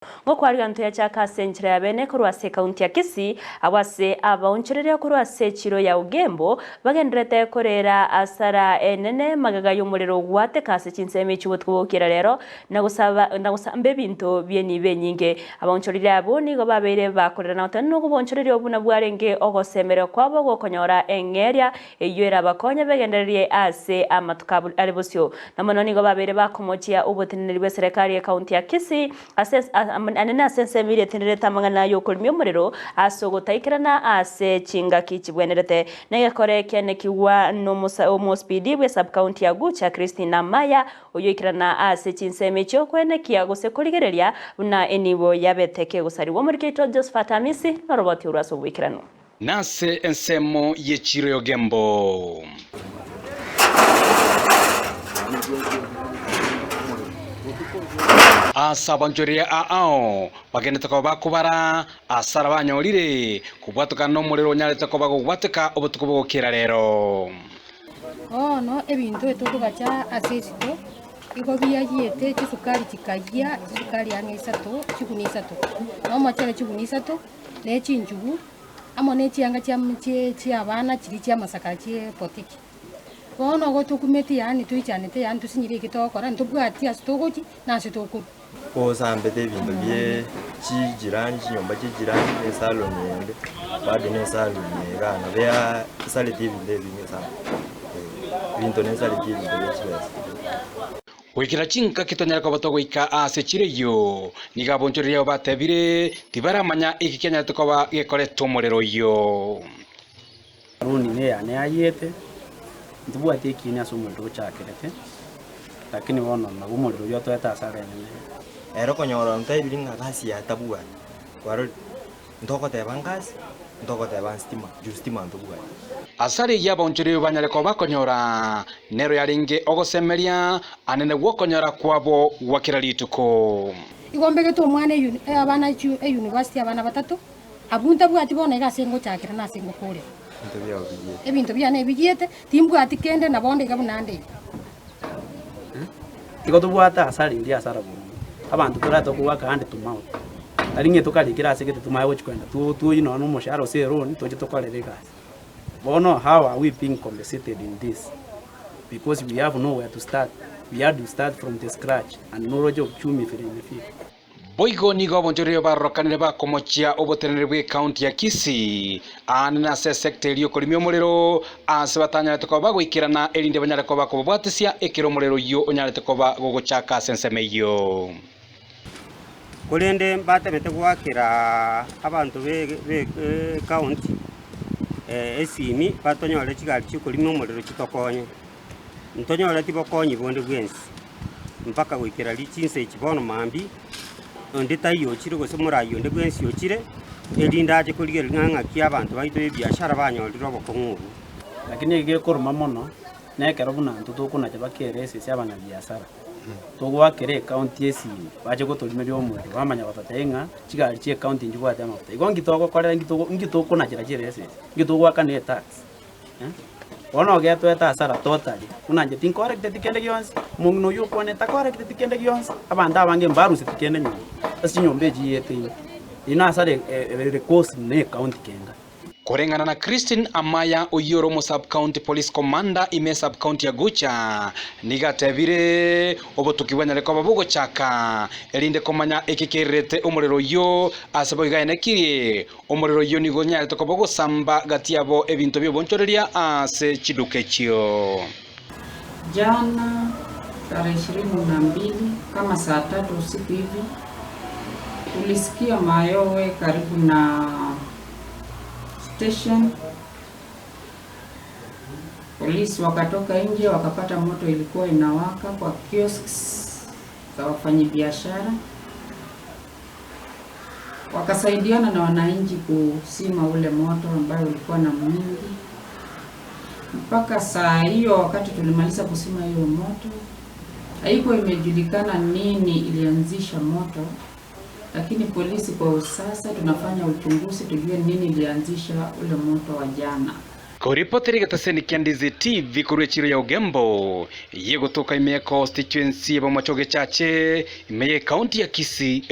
Ngokwari antu ya chaka senchira ya bene kurwase kaunti ya Kisii awase abaunchirira kurwase chiro ya ugembo bagendrete korera asara enene magaga y'umuriro gwate kase chinseme cy'ubutwubukira rero nagusambe bintu byeni benyinge abaunchirira abo nigo babere bakorera nato no kubonchirira obuna bwarenge ogosemera kwabo gokonyora engeria eyera bakonya begenderie ase amatukabu alibusyo namono nigo babere bakomochia ubutiniri bwe serikali ya kaunti ya Kisii anena sense mire tinireta mangana yo kulmyo muriro asogotaikirana ase chinga kichibwenerete nege kore kene kiwa no mospidi we sub county ya Gucha Christina Maya oyoikirana ase chinseme cyo kwene kiagose kurigereria una enibo yabeteke gusari wo murikito Josephat Amisi no roboti uraso wikirano nase ensemo yechiro yogembo asabanjoria ao bagende ko bakubara asara banyorire kubwatuka no muriro nyarete ko bagwateka obutuko bwokira rero no ebintu etukugacha asesito iko biyayete kisukari kikajia sukari yange 3 chikuni 3 no machele chikuni 3 ne chinjugu amo ne chianga chia abana chiri chia masaka chie potiki bono go tukumeti yani tuichanete yani tusinyire kitokora ntubwati asitogochi nasitoko osambete bintu bye chijiranji nyomba chijiranji esalo nyende bado ne salo nyegana bya sale tv ndebinge sana bintu ne sale tv ndebechibesa wikira chinka kitonyera ko batogoika asechireyo nigabonchoria batebire tibaramanya ikikenya tukoba gekoretwo muriro yo runi ne yane ayete ndubwate ikini asumuliro chakirete lakini wono nagumuliro yoto etasara nene ero konyora ntaibiri ngakasi ya tabua kwaro ndoko tebangasi ndoko tebanstima justima ndubwa asari yabonchiri banyale ko bakonyora nero yaringe ogosemeria anene gwokonyora kwabo wakira lituko igombege to mwana abana chu university abana batatu abunta bwati bona igasengo chakira nasengo kore ebintu byane bigiyete timbwati kende nabonde gabunande tiko tubwata asari ndi asara bu abantu turato kuwaka hande tumao aringe tokalikira ase kete tumaye wochikwenda tu you know no mosharo se roni toje tokalele kasi bono how are we being compensated in this because we have nowhere to start. We had to start from the scratch and no rojo chumi firi boigo nigo bonjorio barokanire bakomochia obotenere bwe county ya Kisii anena se sector yo kolimyo muriro asebatanya to bagwikirana elinde banyare ko bakobwatisia ekiro muriro yo onyarete ko bagochaka sensemeyo kulende mbatemete gwakira abantu be county esimi batonyole kigali kikolimyo muriro kitokonye ntonyole tibokonyi bonde bwensi mpaka gwikira lichinse kibono mambi ondeta yochire gose murayo nde bwensi yochire elinda aje kuligera nganga ki abantu baito ebiashara banyolira obokongu lakini ige koruma mono nekero buna ntutukuna jabakerese cyabana biashara tugwakere county esini baje gotolimeri omuriro bamanya batatenga kigali kie county njubwate amafuta igongi togo korera ngitokuna kiragirese ngitogwaka ne tax ono geto eta asara totally unanje think correct tikende gyonse mungno yukone ta correct tikende gyonse abanda bange mbaru sitikende nyo asinyombe jiyete ina asare recourse ne county kenga korengana na Christine Amaya oyoro mo sub county police commander ime sub county ya Gucha nigatebire obotukibwanya leko babugo chaka elinde komanya ekikirete omuriro yo asabo igaenekirie omuriro yo nigonya tokobogo samba gatiabo ebintu byo bonchoreria ase chidukechio jana tarehe 22 kama saa 3 usiku hivi tulisikia mayowe karibu na station. Polisi wakatoka nje wakapata moto ilikuwa inawaka kwa kiosks za wafanyabiashara. Wakasaidiana na wananchi kusima ule moto ambao ulikuwa na mwingi. Mpaka saa hiyo wakati tulimaliza kusima hiyo moto, haiko imejulikana nini ilianzisha moto. Lakini polisi kwa sasa tunafanya uchunguzi tujue nini ilianzisha ule moto wa jana. Kuripoteri gataseni Kiandizi TV kuru chiro ya ugembo yego toka ime constituency ya Bomachoge Chache ime county ya Kisii.